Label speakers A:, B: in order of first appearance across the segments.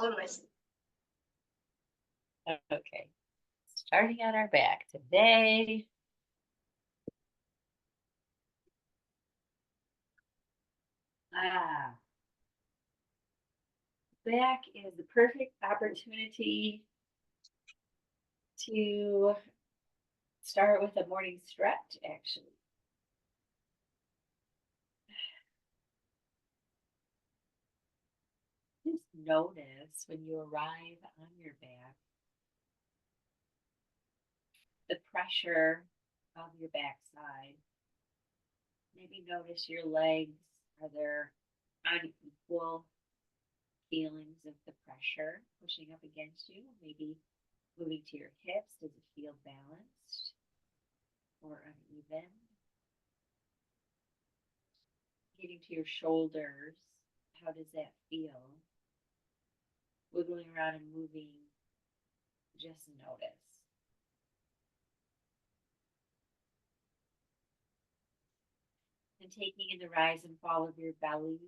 A: Always.
B: Okay. Starting on our back today. Back is the perfect opportunity to start with a morning stretch, actually. Just notice when you arrive on your back, the pressure of your backside. Maybe notice your legs. Are there unequal feelings of the pressure pushing up against you? Maybe moving to your hips. Does it feel balanced or uneven? Getting to your shoulders. How does that feel? Wiggling around and moving. Just notice. And taking in the rise and fall of your belly.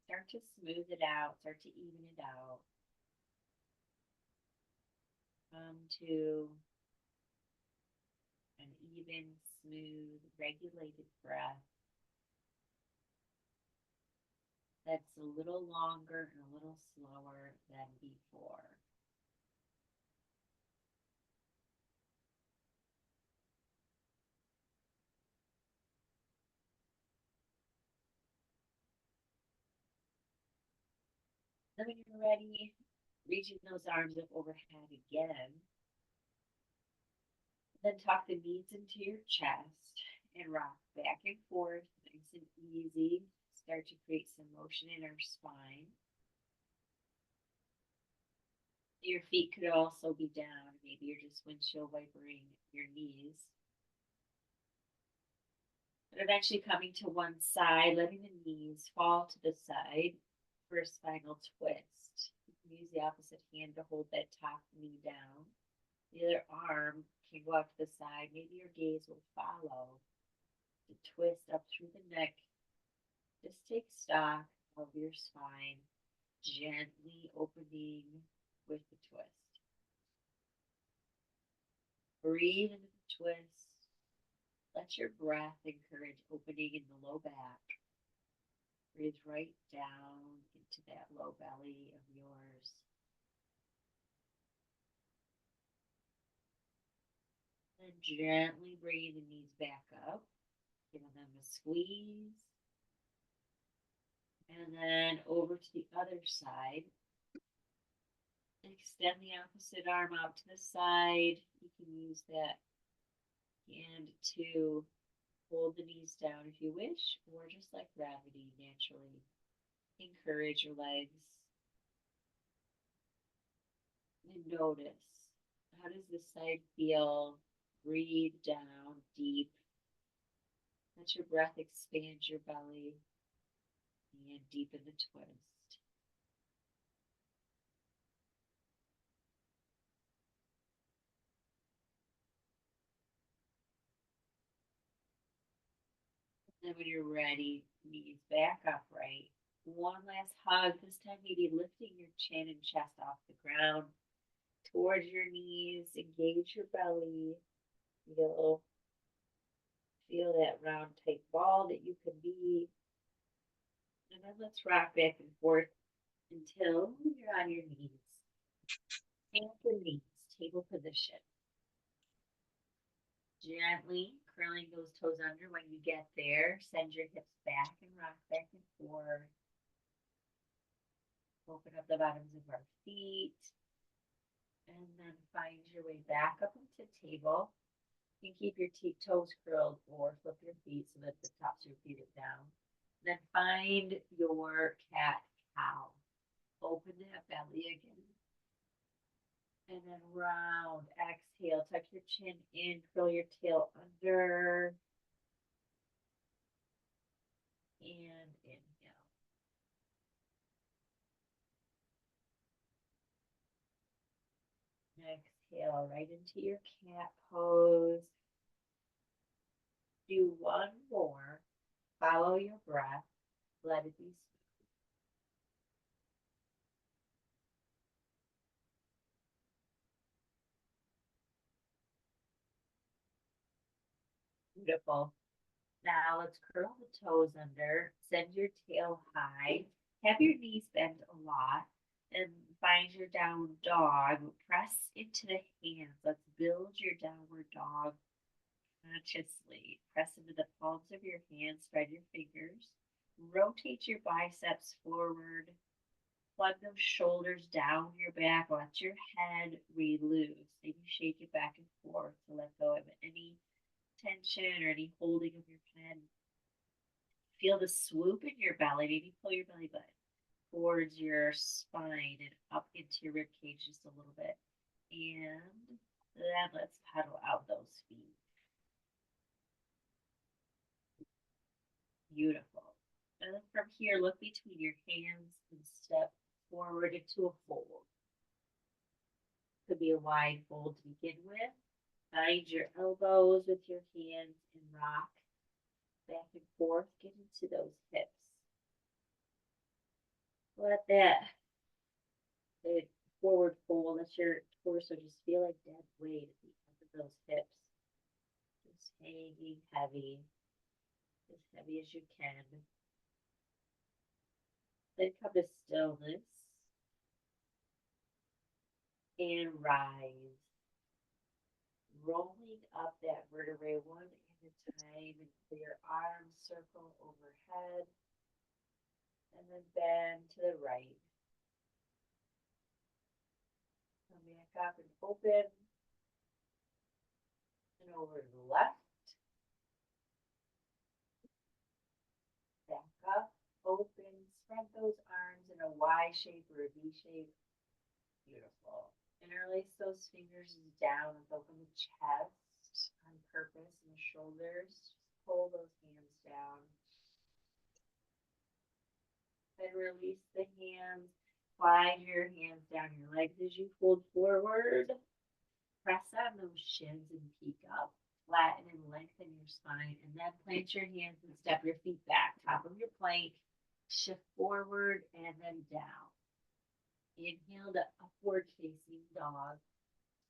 B: Start to smooth it out. Start to even it out. Come to an even, smooth, regulated breath that's a little longer and a little slower than before. Then when you're ready, reaching those arms up overhead again. Then tuck the knees into your chest and rock back and forth, nice and easy. Start to create some motion in our spine. Your feet could also be down. Maybe you're just windshield wipering your knees. But eventually coming to one side, letting the knees fall to the side for a spinal twist. You can use the opposite hand to hold that top knee down. The other arm can go out to the side. Maybe your gaze will follow the twist up through the neck. Just take stock of your spine, gently opening with the twist. Breathe into the twist. Let your breath encourage opening in the low back. Breathe right down into that low belly of yours. And gently bringing the knees back up, giving them a squeeze. And then over to the other side. Extend the opposite arm out to the side. You can use that hand to hold the knees down if you wish, or just like gravity, naturally encourage your legs. And notice, how does this side feel? Breathe down deep. Let your breath expand your belly and deepen the twist. Then when you're ready, knees back upright. One last hug, this time maybe lifting your chin and chest off the ground towards your knees. Engage your belly. Feel that round tight ball that you can be. And then let's rock back and forth until you're on your knees. Hands and knees, table position. Gently curling those toes under. When you get there, send your hips back and rock back and forth. Open up the bottoms of our feet. And then find your way back up into table. You can keep your toes curled or flip your feet so that the tops of your feet are down. Then find your cat-cow. Open that belly again. And then round, exhale, tuck your chin in, curl your tail under. And inhale. Exhale right into your cat pose. Do one more. Follow your breath. Let it be smooth. Beautiful. Now let's curl the toes under, send your tail high, have your knees bend a lot, and find your down dog. Press into the hands. Let's build your downward dog consciously. Press into the palms of your hands, spread your fingers, rotate your biceps forward, plug those shoulders down your back, let your head re-loose. Maybe shake it back and forth to let go of any tension or any holding of your head. Feel the swoop in your belly. Maybe pull your belly button towards your spine and up into your rib cage just a little bit. And then let's pedal out those feet. Beautiful. And then from here, look between your hands and step forward into a fold. Could be a wide fold to begin with. Find your elbows with your hands and rock back and forth. Get into those hips. Let that forward fold, let your torso just feel like dead weight at the end of those hips. Just hanging heavy, as heavy as you can. Then come to stillness and rise. Rolling up that vertebrae one at a time until your arms circle overhead. And then bend to the right. Come back up and open. And over to the left. Back up, open, spread those arms in a Y shape or a V shape. Beautiful. Interlace those fingers down and open the chest on purpose and the shoulders. Just pull those hands down. Then release the hands. Slide your hands down your legs as you fold forward. Press on those shins and peek up. Flatten and lengthen your spine. And then plant your hands and step your feet back. Top of your plank. Shift forward and then down. Inhale to upward facing dog.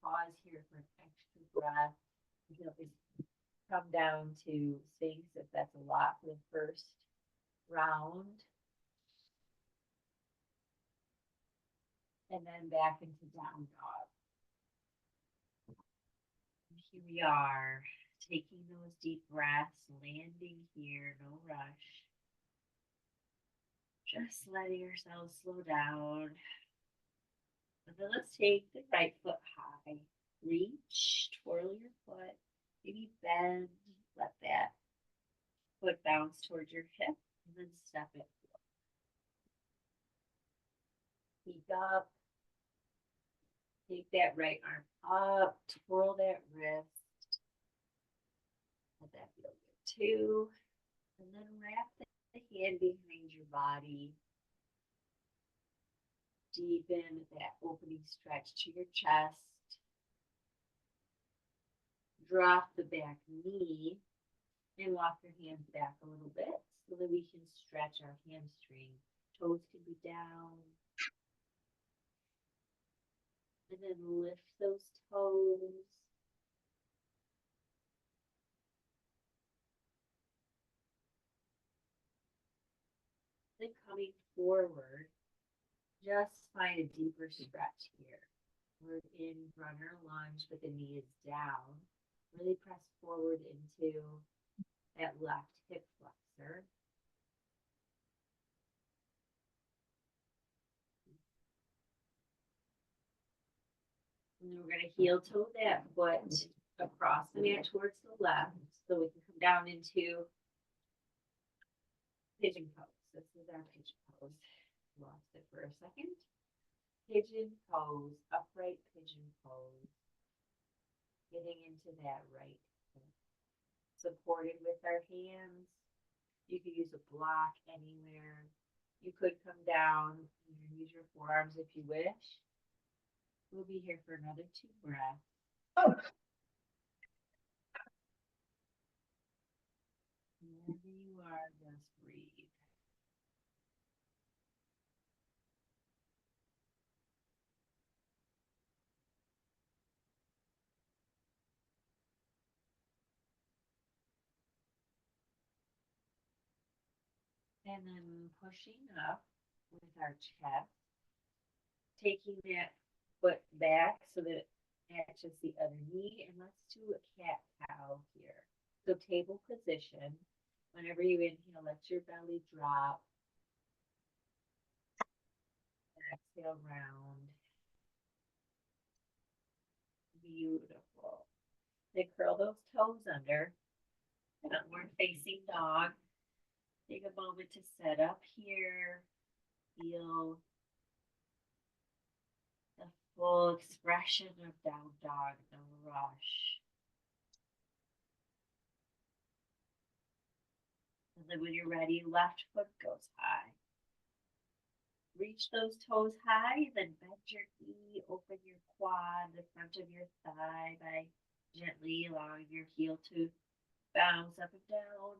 B: Pause here for an extra breath. You can always come down to Sphinx if that's a lot for the first round. And then back into down dog. And here we are, taking those deep breaths, landing here, no rush. Just letting ourselves slow down. And then let's take the right foot high. Reach, twirl your foot, maybe bend, let that foot bounce towards your hip, and then step it forward. Peek up. Take that right arm up, twirl that wrist. Let that feel good too. And then wrap the hand behind your body. Deepen that opening stretch to your chest. Drop the back knee and walk your hands back a little bit so that we can stretch our hamstring. Toes can be down. And then lift those toes. Then coming forward, just find a deeper stretch here. We're in runner lunge, but the knee is down. Really press forward into that left hip flexor. And then we're going to heel toe that foot across the mat towards the left so we can come down into pigeon pose. This is our pigeon pose. Lost it for a second. Pigeon pose, upright pigeon pose. Getting into that right hip. Supported with our hands. You could use a block anywhere. You could come down and use your forearms if you wish. We'll be here for another 2 breaths. Oh. Wherever you are, just breathe. And then pushing up with our chest, taking that foot back so that it matches the other knee. And let's do a cat cow here. So table position. Whenever you inhale, let your belly drop. Exhale round. Beautiful. Then curl those toes under. Downward facing dog. Take a moment to set up here. Feel the full expression of down dog, no rush. And then when you're ready, left foot goes high. Reach those toes high, then bend your knee, open your quad, the front of your thigh by gently allowing your heel to bounce up and down.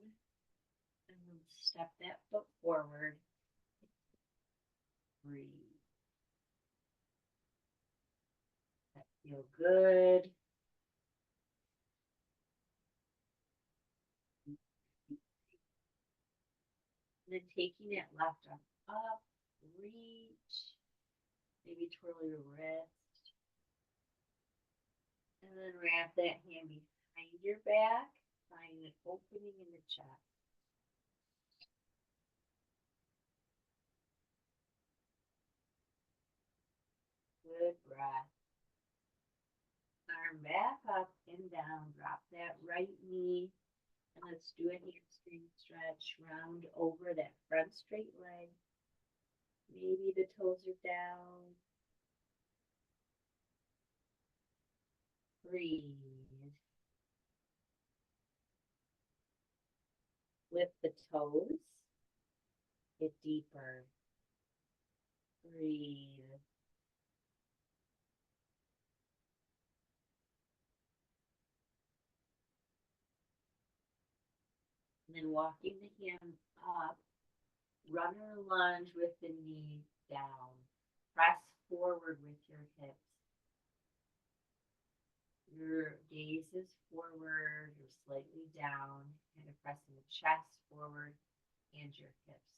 B: And then step that foot forward. Breathe. That feel good. And then taking that left arm up, reach, maybe twirl your wrist. And then wrap that hand behind your back, find an opening in the chest. Good breath. Arm back up and down. Drop that right knee. And let's do a hamstring stretch. Round over that front straight leg. Maybe the toes are down. Breathe. Lift the toes. Get deeper. Breathe. And then walking the hands up. Runner lunge with the knees down. Press forward with your hips. Your gaze is forward, you're slightly down, kind of pressing the chest forward and your hips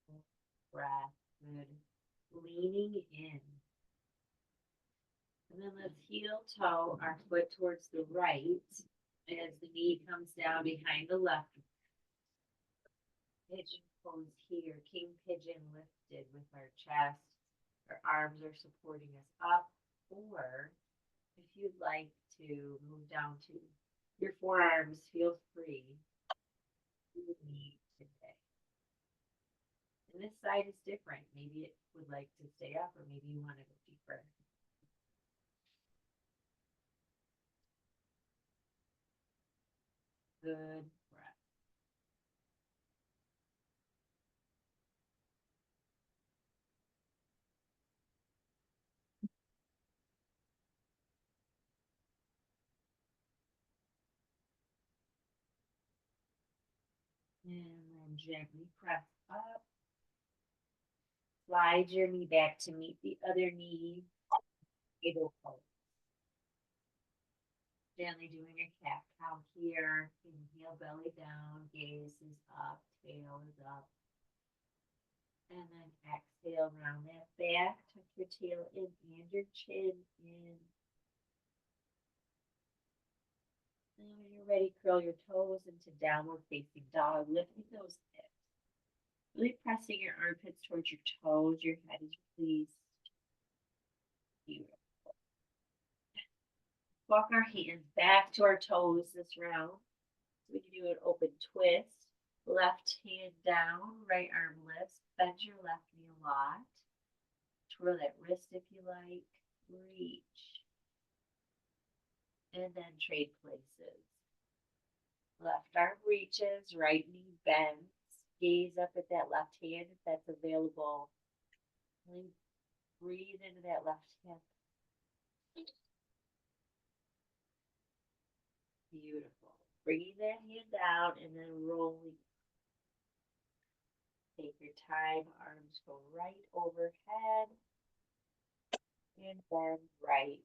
B: forward. Breath, good. Leaning in. And then let's heel toe our foot towards the right as the knee comes down behind the left. Pigeon pose here, king pigeon lifted with our chest. Our arms are supporting us up. Or if you'd like to move down to your forearms, feel free. You need today. And this side is different. Maybe it would like to stay up, or maybe you want to go deeper. Good breath. And then gently press up. Slide your knee back to meet the other knee. Table pose. Gently doing a cat cow here. Inhale, belly down, gaze is up, tail is up. And then exhale, round that back, tuck your tail in and your chin in. And when you're ready, curl your toes into downward facing dog, lifting those hips. Really pressing your armpits towards your toes, your head is released. Beautiful. Walk our hands back to our toes this round. So we can do an open twist. Left hand down, right arm lifts. Bend your left knee a lot. Twirl that wrist if you like. Reach. And then trade places. Left arm reaches, right knee bends. Gaze up at that left hand if that's available. Really breathe into that left hip. Beautiful. Bringing that hand down and then rolling. Take your time. Arms go right overhead. And then right.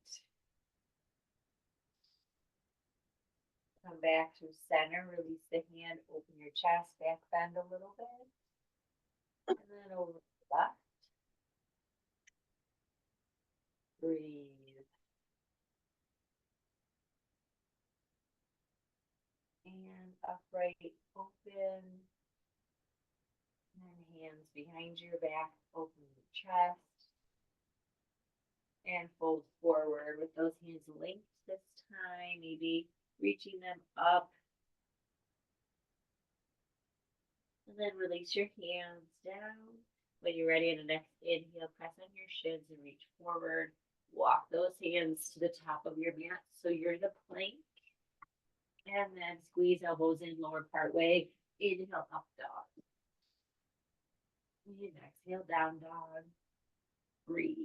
B: Come back to center, release the hand, open your chest, back bend a little bit. And then over to the left. Breathe. And upright, open. And hands behind your back, open your chest. And fold forward with those hands linked this time, maybe reaching them up. And then release your hands down. When you're ready, in the next inhale, press on your shins and reach forward. Walk those hands to the top of your mat so you're the plank. And then squeeze elbows in, lower part way. Inhale, up dog. And exhale, down dog. Breathe.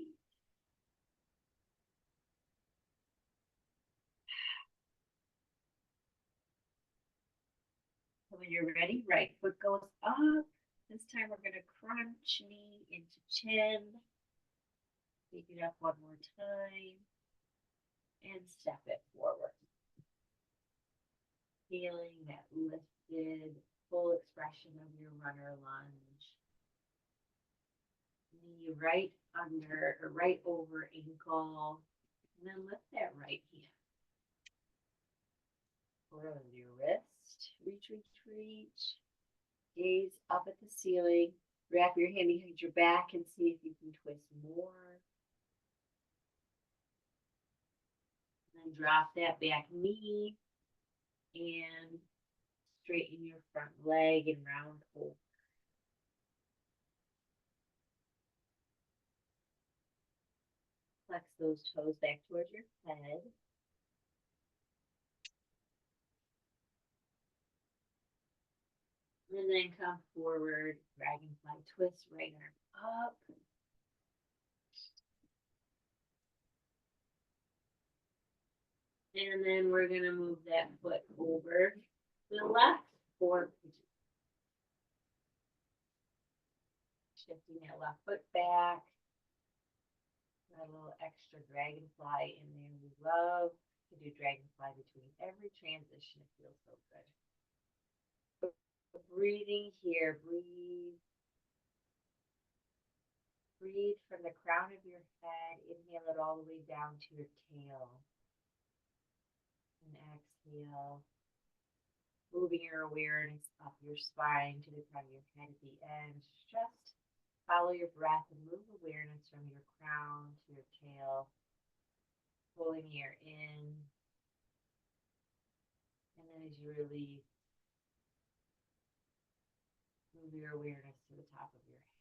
B: When you're ready, right foot goes up. This time we're going to crunch knee into chin. Take it up one more time. And step it forward. Feeling that lifted, full expression of your runner lunge. Knee right under or right over ankle. And then lift that right hand. Around your wrist. Reach, reach, reach. Gaze up at the ceiling. Wrap your hand behind your back and see if you can twist more. And then drop that back knee and straighten your front leg and round over. Flex those toes back towards your head. And then come forward, dragonfly twist, right arm up. And then we're going to move that foot over to the left for shifting that left foot back. Got a little extra dragonfly in there. We love to do dragonfly between every transition. It feels so good. Breathing here, breathe. Breathe from the crown of your head. Inhale it all the way down to your tail. And exhale. Moving your awareness up your spine to the crown of your head at the end. Just follow your breath and move awareness from your crown to your tail. Pulling the air in. And then as you release, move your awareness to the top of your head.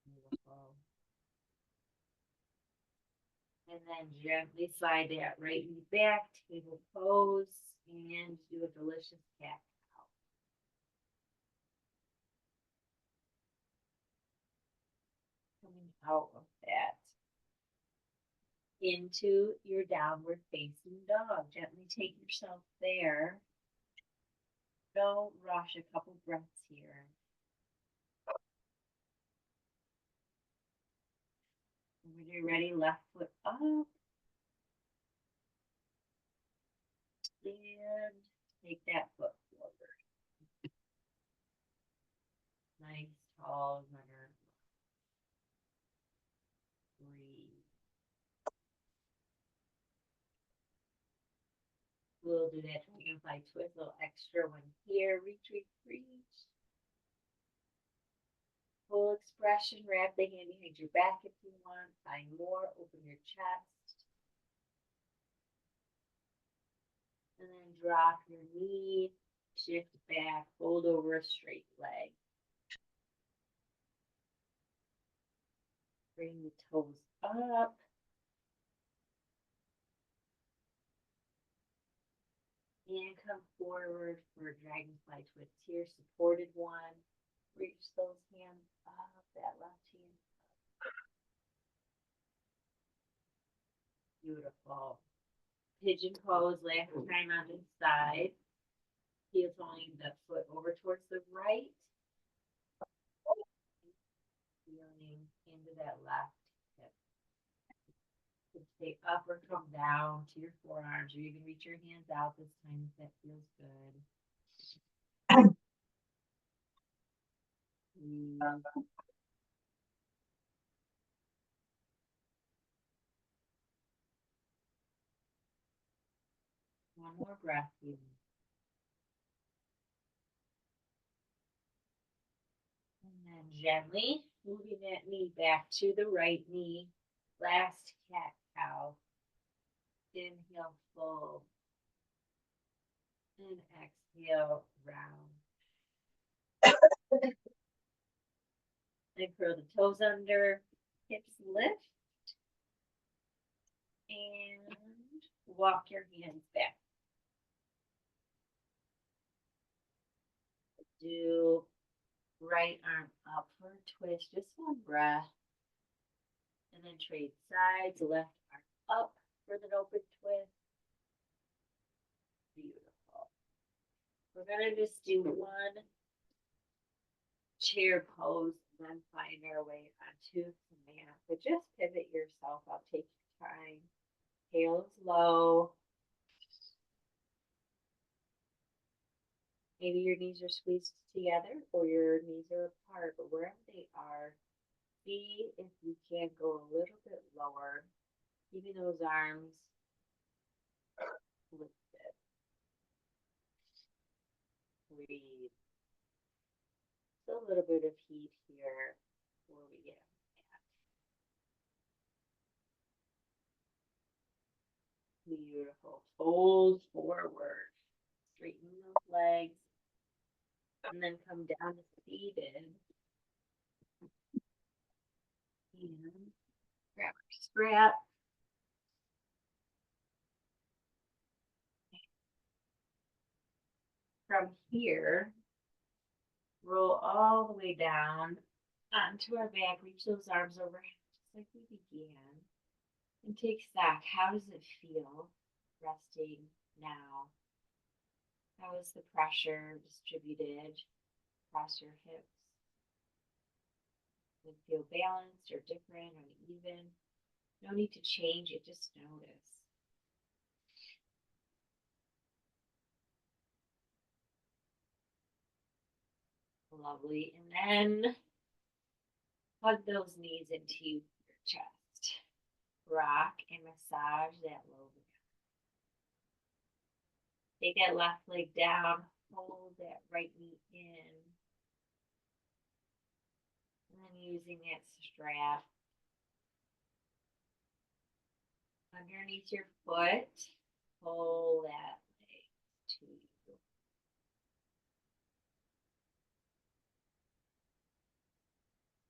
B: Beautiful. And then gently slide that right knee back, table pose, and do a delicious cat cow. Coming out of that into your downward facing dog. Gently take yourself there. Don't rush, a couple breaths here. When you're ready, left foot up. And take that foot forward. Nice, tall runner. Breathe. We'll do that dragonfly twist, a little extra one here. Reach, reach, reach. Full expression. Wrap the hand behind your back if you want. Find more. Open your chest. And then drop your knee. Shift back. Fold over a straight leg. Bring the toes up. And come forward for a dragonfly twist here. Supported one. Reach those hands up. That left hand up. Beautiful. Pigeon pose, last time on this side. Heel toeing the foot over towards the right. Feeling into that left hip. You can stay up or come down to your forearms, or you can reach your hands out this time if that feels good. One more breath, please. And then gently moving that knee back to the right knee. Last cat cow. Inhale, fold. And exhale, round. Then curl the toes under, hips lift. And walk your hands back. Do right arm up for a twist, just one breath. And then trade sides, left arm up for the open twist. Beautiful. We're gonna just do one chair pose and then find our way onto the mat. But just pivot yourself up, take your time. Tail is low. Maybe your knees are squeezed together or your knees are apart, but wherever they are, see if you can go a little bit lower, keeping those arms lifted. Breathe. Just a little bit of heat here before we get on the mat. Beautiful. Fold forward. Straighten those legs. And then come down to seated. And grab our scrap. From here, roll all the way down onto our back. Reach those arms overhead just like we began. And take stock. How does it feel resting now? How is the pressure distributed across your hips? Does it feel balanced or different, uneven? No need to change it, just notice. Lovely. And then hug those knees into your chest. Rock and massage that low back. Take that left leg down. Hold that right knee in. And then using that strap underneath your foot. Pull that leg to you.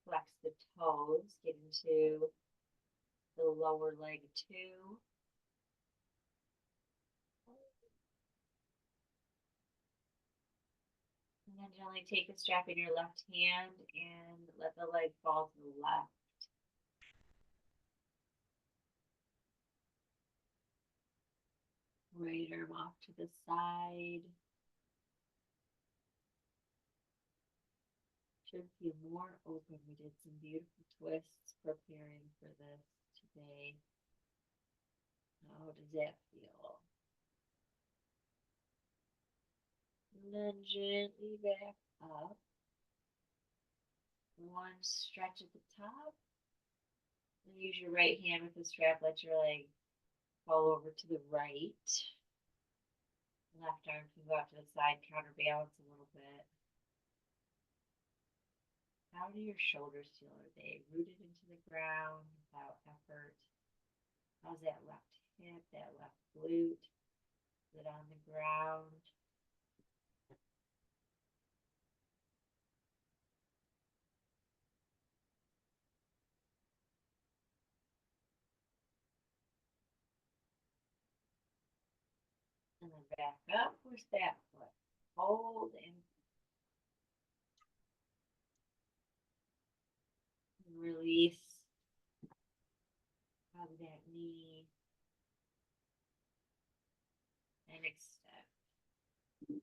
B: Flex the toes, get into the lower leg too. And then gently take the strap in your left hand and let the leg fall to the left. Right arm off to the side. Should feel more open. We did some beautiful twists preparing for this today. How does that feel? And then gently back up. One stretch at the top. And use your right hand with the strap. Let your leg fall over to the right. Left arm can go out to the side, counterbalance a little bit. How do your shoulders feel? Are they rooted into the ground without effort? How's that left hip, that left glute? Is it on the ground? And then back up. Where's that foot? Hold and release. Hug that knee. And extend.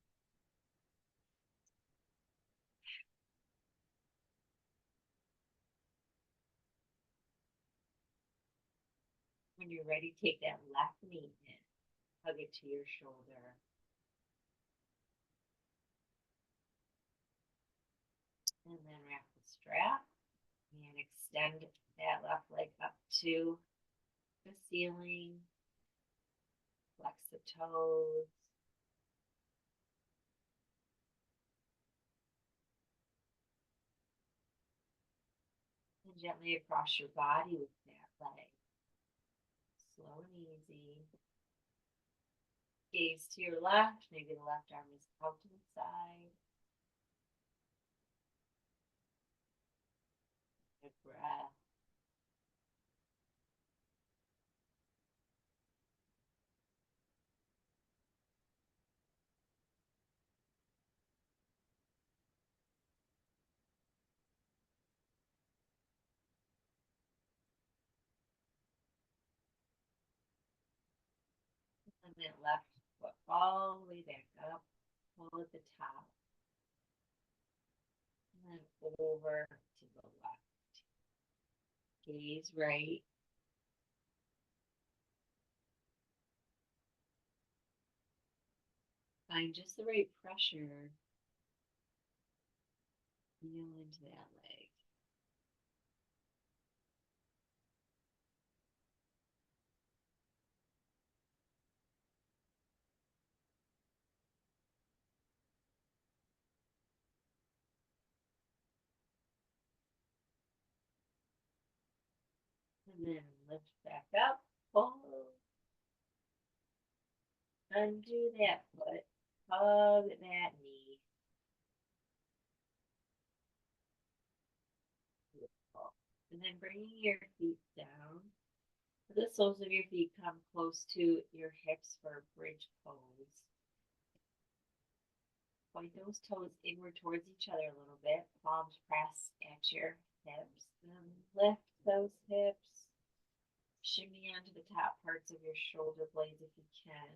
B: when you're ready, take that left knee in, hug it to your shoulder. And then wrap the strap and extend that left leg up to the ceiling. Flex the toes. And gently across your body with that leg. Slow and easy. Gaze to your left. Maybe the left arm is out to the side. Good breath. And then left foot all the way back up. Pull at the top. And then over to the left. Gaze right. Find just the right pressure. Feel into that leg. And then lift back up. Pull. Undo that foot. Hug that knee. Beautiful. And then bringing your feet down. The soles of your feet come close to your hips for a bridge pose. Point those toes inward towards each other a little bit. Palms press at your hips. And lift those hips. Shimmy onto the top parts of your shoulder blades if you can.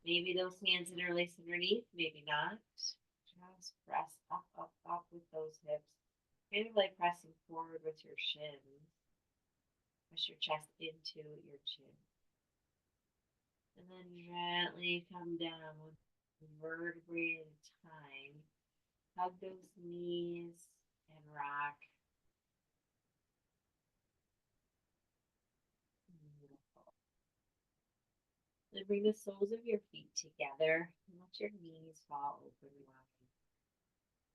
B: Maybe those hands interlace underneath, maybe not. Just press up, up, up with those hips. Kind of like pressing forward with your shins. Push your chest into your chin. And then gently come down one vertebrae at a time. Hug those knees and rock. Beautiful. Then bring the soles of your feet together and let your knees fall open wide.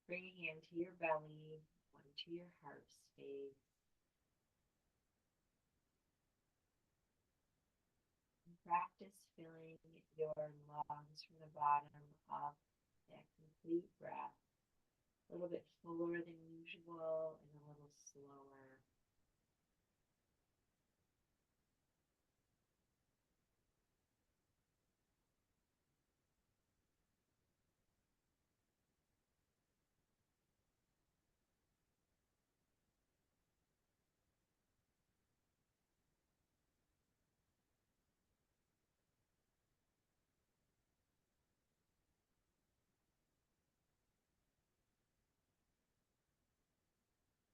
B: Bring a hand to your belly, one to your heart space. And practice filling your lungs from the bottom up, that complete breath. A little bit fuller than usual and a little slower.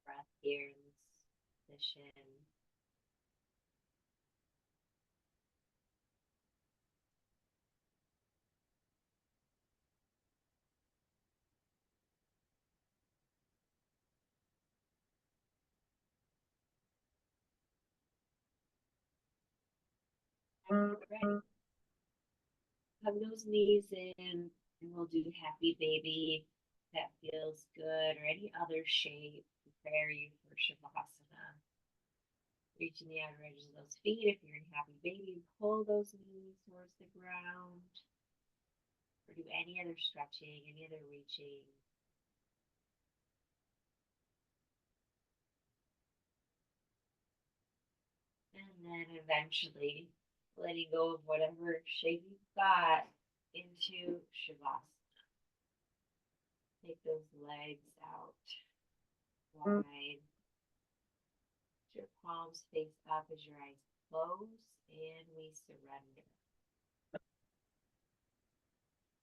B: Breath here in this position. Ready. Hug those knees in, and we'll do happy baby. That feels good, or any other shape. Prepare you for Shavasana. Reaching the outer edges of those feet. If you're in happy baby, pull those knees towards the ground. Or do any other stretching, any other reaching. And then eventually letting go of whatever shape you've got into Shavasana. Take those legs out wide. Your palms face up as your eyes close, and we surrender.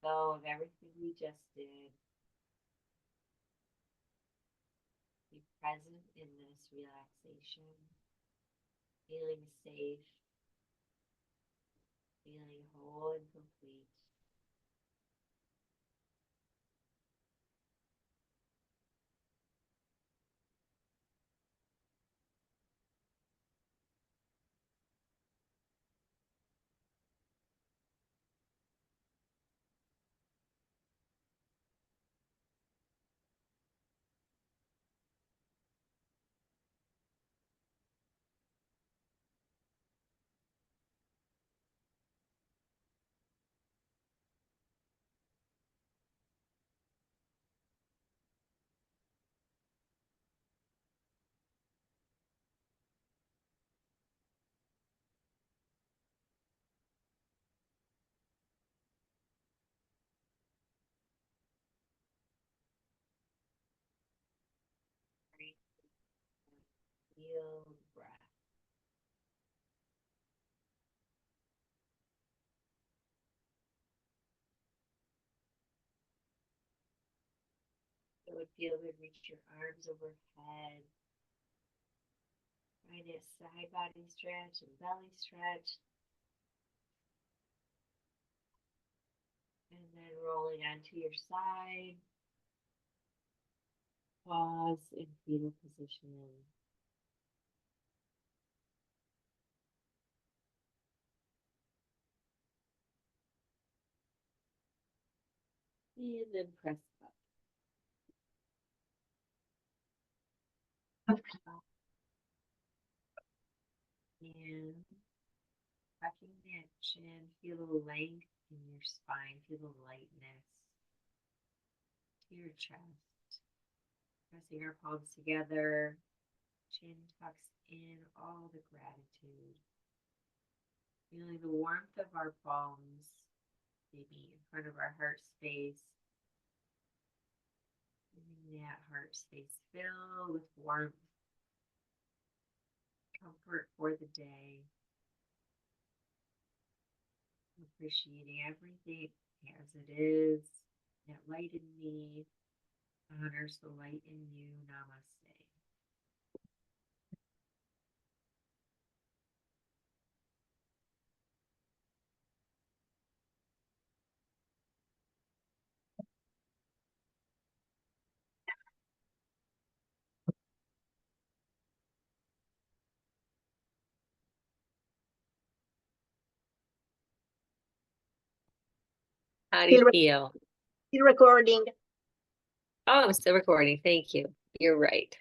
B: Go of everything we just did. Be present in this relaxation, feeling safe, whole and complete. Right. Feel the breath. It would feel good. Reach your arms overhead. Find a side body stretch and belly stretch. And then rolling onto your side. Pause in fetal position. And then press up. And tucking that chin, feel the length in your spine, feel the lightness to your chest. Pressing our palms together, chin tucks in, all the gratitude. Feeling the warmth of our palms, maybe in front of our heart space. Feeling that heart space fill with warmth, comfort for the day. Appreciating everything as it is. That light in me honors the light in you. Namaste.
A: How do you feel?
C: Still recording.
A: Oh, I'm still recording. Thank you. You're right.